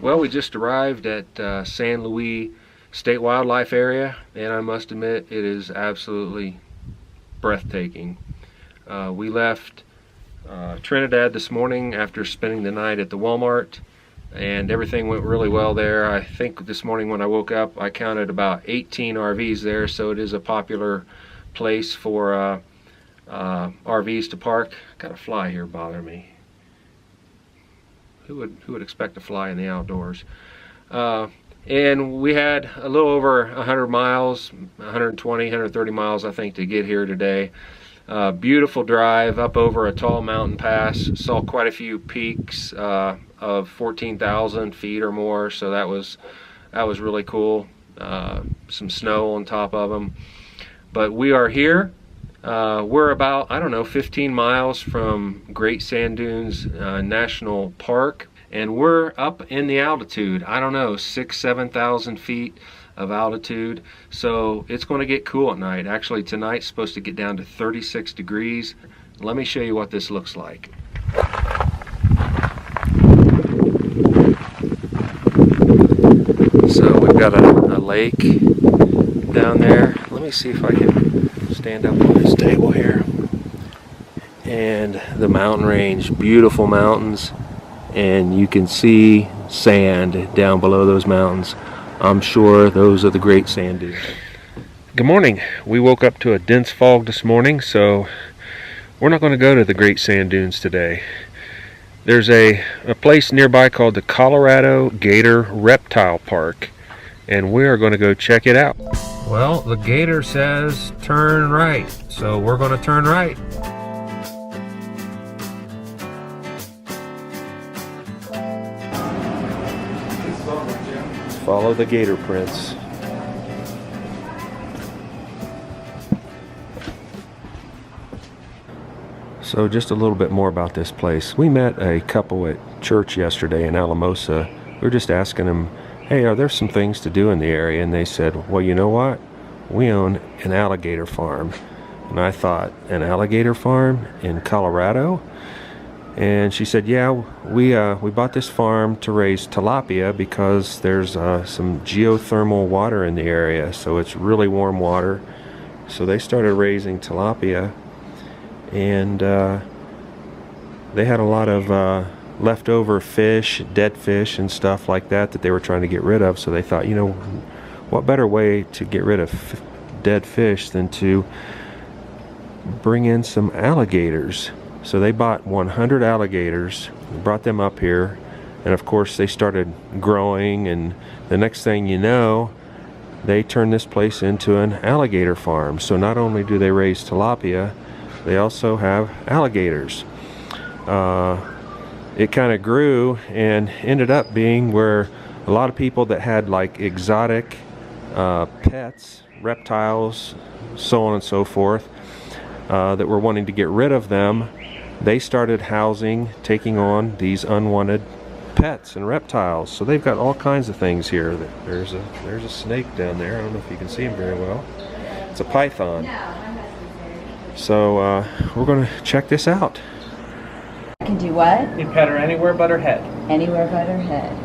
Well, we just arrived at San Luis State Wildlife Area, and I must admit it is absolutely breathtaking. We left Trinidad this morning after spending the night at the Walmart, and everything went really well there. I think this morning when I woke up I counted about 18 RVs there, so it is a popular place for RVs to park. Got a fly here bothering me. Who would expect a fly in the outdoors? And we had a little over 100 miles, 120, 130 miles I think to get here today. Beautiful drive up over a tall mountain pass. Saw quite a few peaks of 14,000 feet or more, so that was really cool. Some snow on top of them. But we are here. We're about, I don't know, 15 miles from Great Sand Dunes National Park, and we're up in the altitude, I don't know, 6,000–7,000 feet of altitude, so it's going to get cool at night. Actually, tonight's supposed to get down to 36 degrees. Let me show you what this looks like. So we've got a lake down there. Let me see if I can stand up on this table here. And the mountain range, beautiful mountains, and you can see sand down below those mountains. I'm sure those are the Great Sand Dunes. Good morning. We woke up to a dense fog this morning, so we're not going to go to the Great Sand Dunes today. There's a place nearby called the Colorado Gator Reptile Park, and we are going to go check it out. Well, the gator says turn right, so we're going to turn right. Follow the gator prints. So just a little bit more about this place. We met a couple at church yesterday in Alamosa. We were just asking them, hey, are there some things to do in the area? And they said, well, you know what? We own an alligator farm. And I thought, an alligator farm in Colorado? And she said, yeah, we bought this farm to raise tilapia because there's some geothermal water in the area, so it's really warm water. So they started raising tilapia, and they had a lot of leftover fish, dead fish and stuff like that they were trying to get rid of. So they thought, you know, what better way to get rid of dead fish than to bring in some alligators. So they bought 100 alligators, brought them up here, and of course they started growing, and the next thing you know, they turned this place into an alligator farm. So not only do they raise tilapia, they also have alligators. It kind of grew and ended up being where a lot of people that had like exotic pets, reptiles, so on and so forth, that were wanting to get rid of them, they started taking on these unwanted pets and reptiles. So they've got all kinds of things here. There's a snake down there. I don't know if you can see him very well. It's a python. So we're going to check this out. I can do what? You pet her anywhere but her head. Anywhere but her head.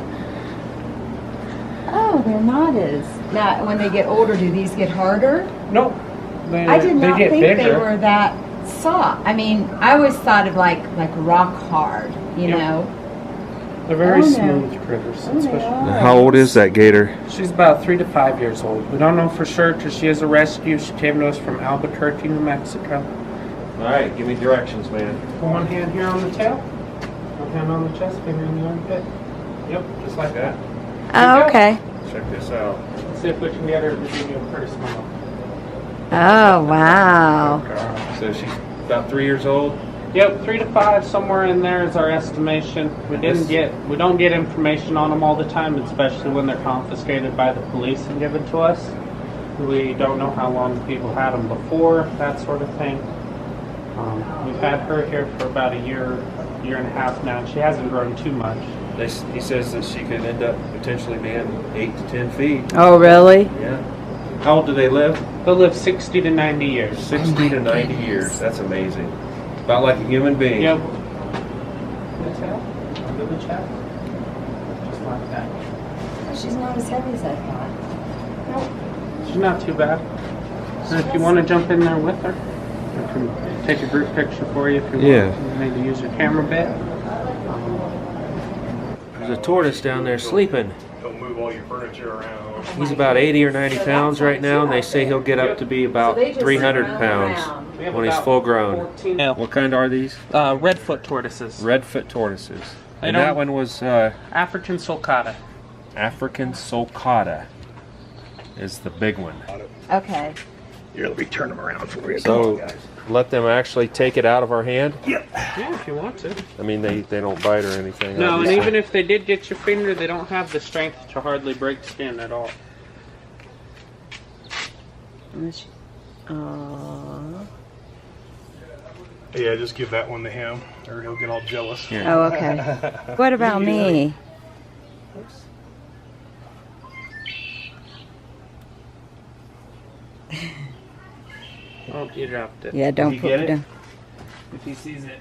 Oh, they're not as... Now, when they get older, do these get harder? Nope. I did not get think bigger. they were that soft. I mean, I always thought of like rock hard, you know. They're very Oh, no. smooth critters. How old is that gator? She's about 3 to 5 years old. We don't know for sure because she is a rescue. She came to us from Albuquerque, New Mexico. All right, give me directions, man. One hand here on the tail, one hand on the chest, finger in the armpit. Yep, just like that. Oh, okay. Check this out. Let's see if we can get her to give you a pretty smile. Oh, wow. So she's about 3 years old? Yep, 3 to 5, somewhere in there is our estimation. We don't get information on them all the time, especially when they're confiscated by the police and given to us. We don't know how long people had them before, that sort of thing. We've had her here for about a year and a half now, and she hasn't grown too much. He says that she could end up potentially being 8 to 10 feet. Oh, really? Yeah. How old do they live? They'll live 60 to 90 years. 60 to 90 years. That's amazing. About like a human being. Yep. The tail, under the chest. Just like like that. Oh, she's not as heavy as I thought. Nope. She's not too bad. And if you want to jump in there with her, I can take a group picture for you if you want. You need to use your camera bit. There's a tortoise down there sleeping. Don't move all your furniture around. He's about 80 or 90 pounds right now, and they say he'll get up to be about 300 pounds when he's full grown. What kind are these? Redfoot tortoises. Redfoot tortoises. They And don't- that one was African sulcata. African sulcata is the big one. Okay. Here, let me turn them around for you. So let them actually take it out of our hand? Yeah, if you want to. I mean, they don't bite or anything. No, and obviously. even if they did get your finger, they don't have the strength to hardly break skin at all. Yeah, just give that one to him, or he'll get all jealous. Here. Oh, okay. What about me? Oh, you dropped it. Yeah, don't you put get it it? down. If he sees it.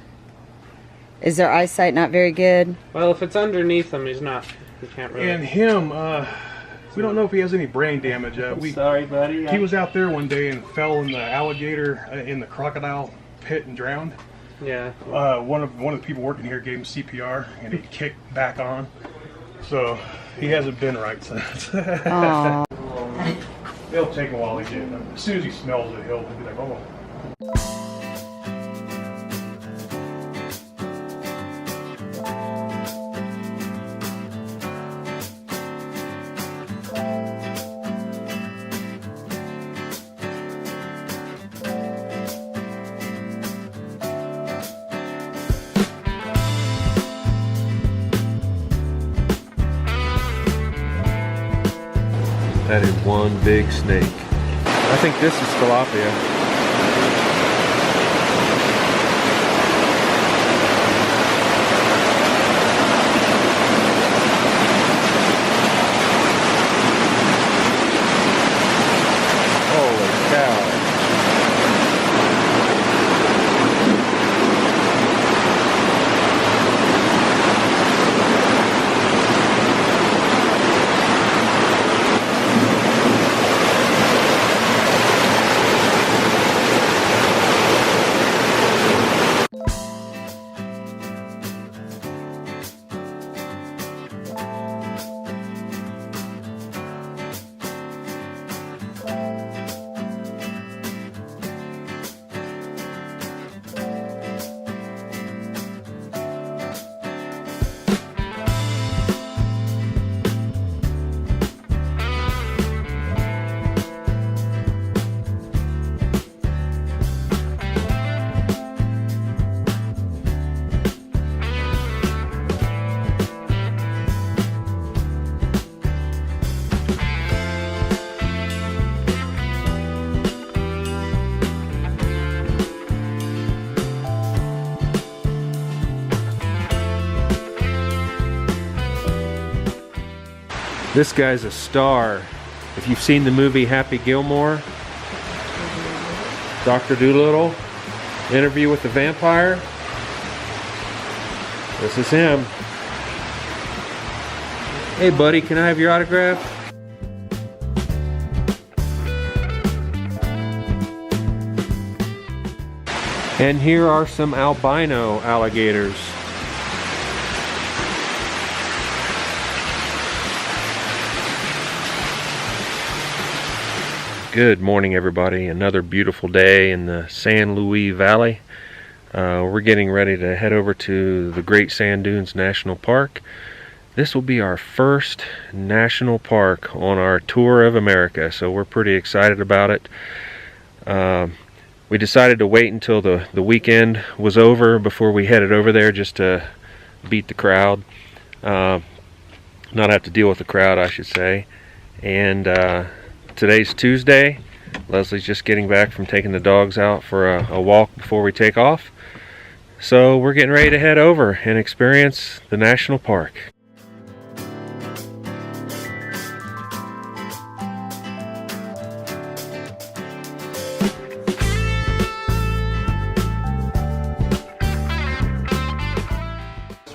Is their eyesight not very good? Well, if it's underneath him, he's not. He can't really. And him, we don't know if he has any brain damage. Sorry, buddy. He was out there one day and fell in the alligator, in the crocodile pit and drowned. Yeah. One of the people working here gave him CPR, and he kicked back on. So he hasn't been right since. Oh. It'll take a while to get him. As soon as he smells it, he'll be like, oh. That is one big snake. I think this is tilapia. Holy cow. This guy's a star. If you've seen the movie Happy Gilmore, Dr. Dolittle, Interview with the Vampire, this is him. Hey buddy, can I have your autograph? And here are some albino alligators. Good morning, everybody. Another beautiful day in the San Luis Valley. We're getting ready to head over to the Great Sand Dunes National Park. This will be our first national park on our tour of America, so we're pretty excited about it. We decided to wait until the weekend was over before we headed over there, just to beat the crowd. Not have to deal with the crowd, I should say. And today's Tuesday. Leslie's just getting back from taking the dogs out for a walk before we take off. So we're getting ready to head over and experience the national park.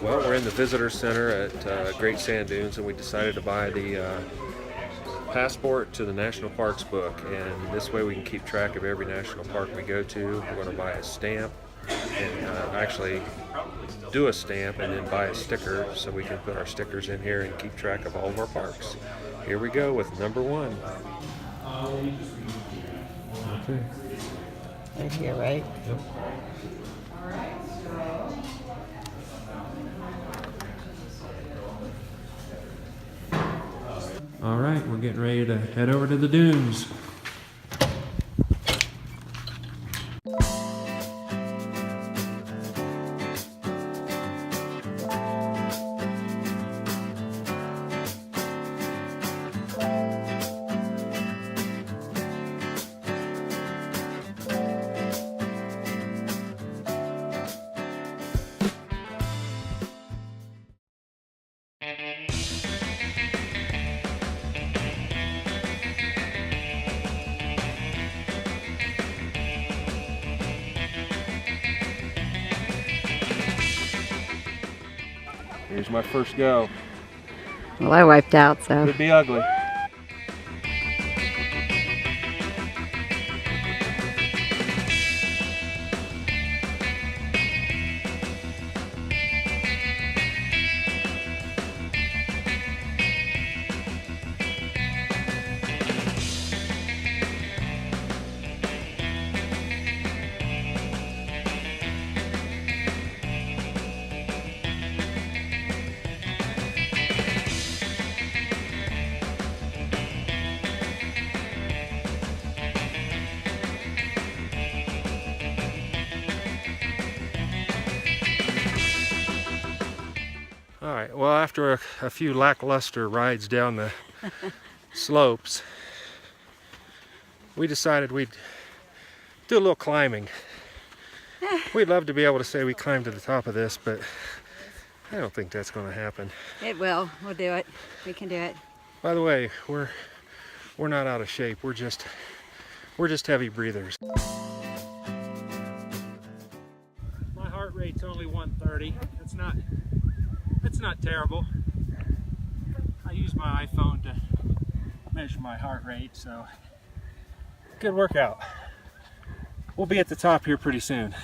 Well, we're in the visitor center at Great Sand Dunes, and we decided to buy the passport to the national parks book, and this way we can keep track of every national park we go to. We're going to buy a stamp and actually do a stamp and then buy a sticker so we can put our stickers in here and keep track of all of our parks. Here we go with number 1. Okay. Right here, right? Yep. All right, we're getting ready to head over to the dunes. Here's my first go. Well, I wiped out, so. Could be ugly. Alright, well, after a few lackluster rides down the slopes, we decided we'd do a little climbing. We'd love to be able to say we climbed to the top of this, but I don't think that's going to happen. It will. We'll do it. We can do it. By the way, we're not out of shape. We're just heavy breathers. My heart rate's only 130. It's not terrible. I use my iPhone to measure my heart rate, so good workout. We'll be at the top here pretty soon.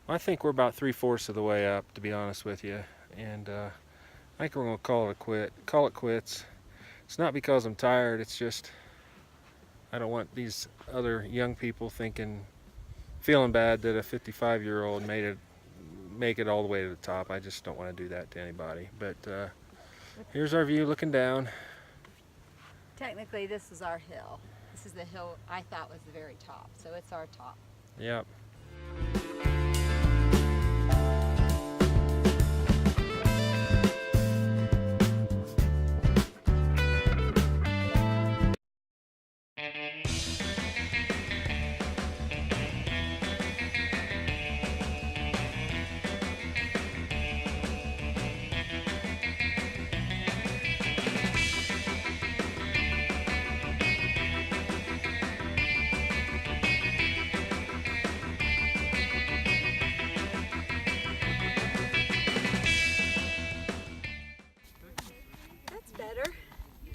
I think we're about 3/4 of the way up, to be honest with you, and I think we're gonna call it quits. It's not because I'm tired. It's just I don't want these other young people feeling bad that a 55-year-old make it all the way to the top. I just don't want to do that to anybody. But here's our view looking down. Technically, this is our hill. This is the hill I thought was the very top, so it's our top. Yep.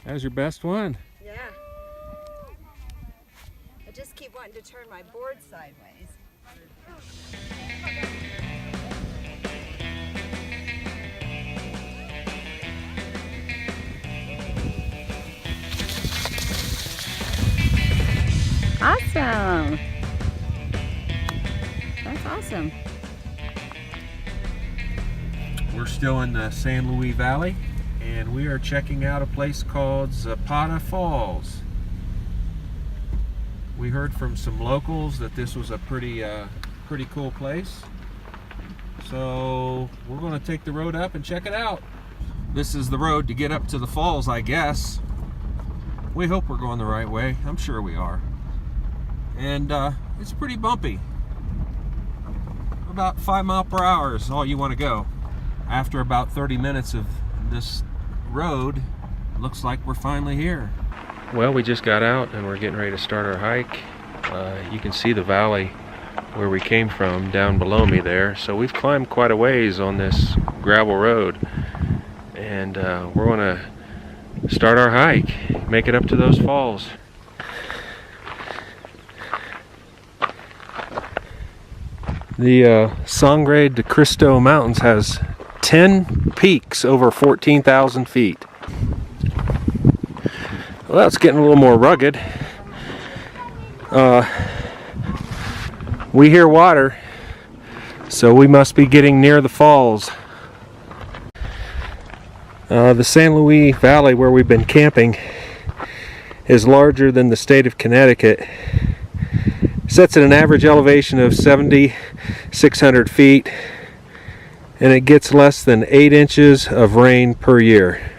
That was your best one. Yeah. I just keep wanting to turn my board sideways. Awesome. That's awesome. We're still in the San Luis Valley, and we are checking out a place called Zapata Falls. We heard from some locals that this was a pretty cool place, so we're going to take the road up and check it out. This is the road to get up to the falls, I guess. We hope we're going the right way. I'm sure we are. And it's pretty bumpy. About 5 miles per hour is all you want to go. After about 30 minutes of this road, looks like we're finally here. Well, we just got out and we're getting ready to start our hike. You can see the valley where we came from down below me there. So we've climbed quite a ways on this gravel road, and we're going to start our hike, make it up to those falls. The Sangre de Cristo Mountains has 10 peaks over 14,000 feet. Well, it's getting a little more rugged. We hear water, so we must be getting near the falls. The San Luis Valley, where we've been camping, is larger than the state of Connecticut. Sets at an average elevation of 7,600 feet, and it gets less than 8 inches of rain per year.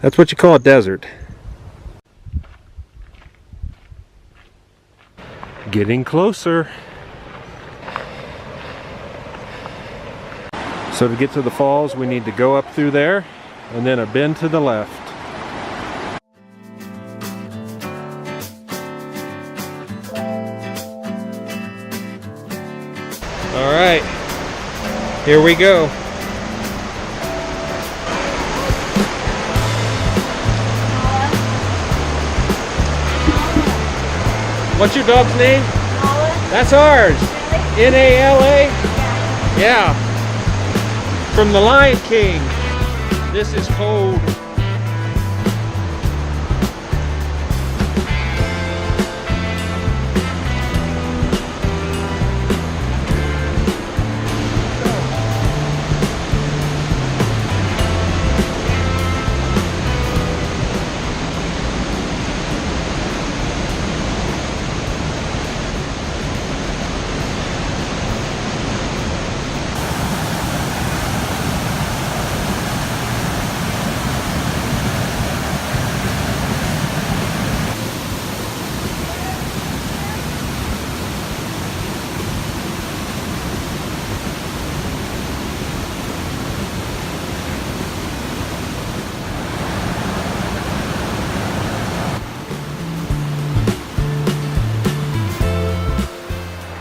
That's what you call a desert. Getting closer. So to get to the falls, we need to go up through there and then a bend to the left. All right, here we go. What's your dog's name? Nala. That's ours. Really? N-A-L-A? Yeah. From the Lion King. This is cold.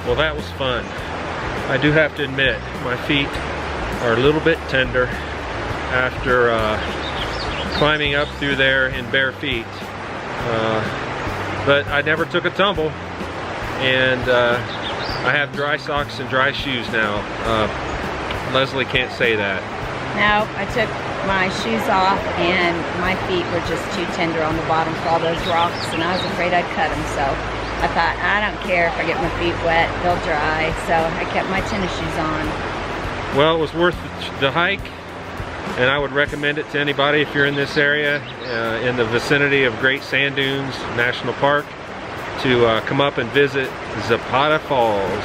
Well, that was fun. I do have to admit, my feet are a little bit tender after climbing up through there in bare feet. But I never took a tumble, and I have dry socks and dry shoes now. Leslie can't say that. No, I took my shoes off and my feet were just too tender on the bottom for all those rocks, and I was afraid I'd cut them, so I thought, I don't care if I get my feet wet, they'll dry, so I kept my tennis shoes on. Well, it was worth the hike, and I would recommend it to anybody if you're in this area, in the vicinity of Great Sand Dunes National Park, to come up and visit Zapata Falls.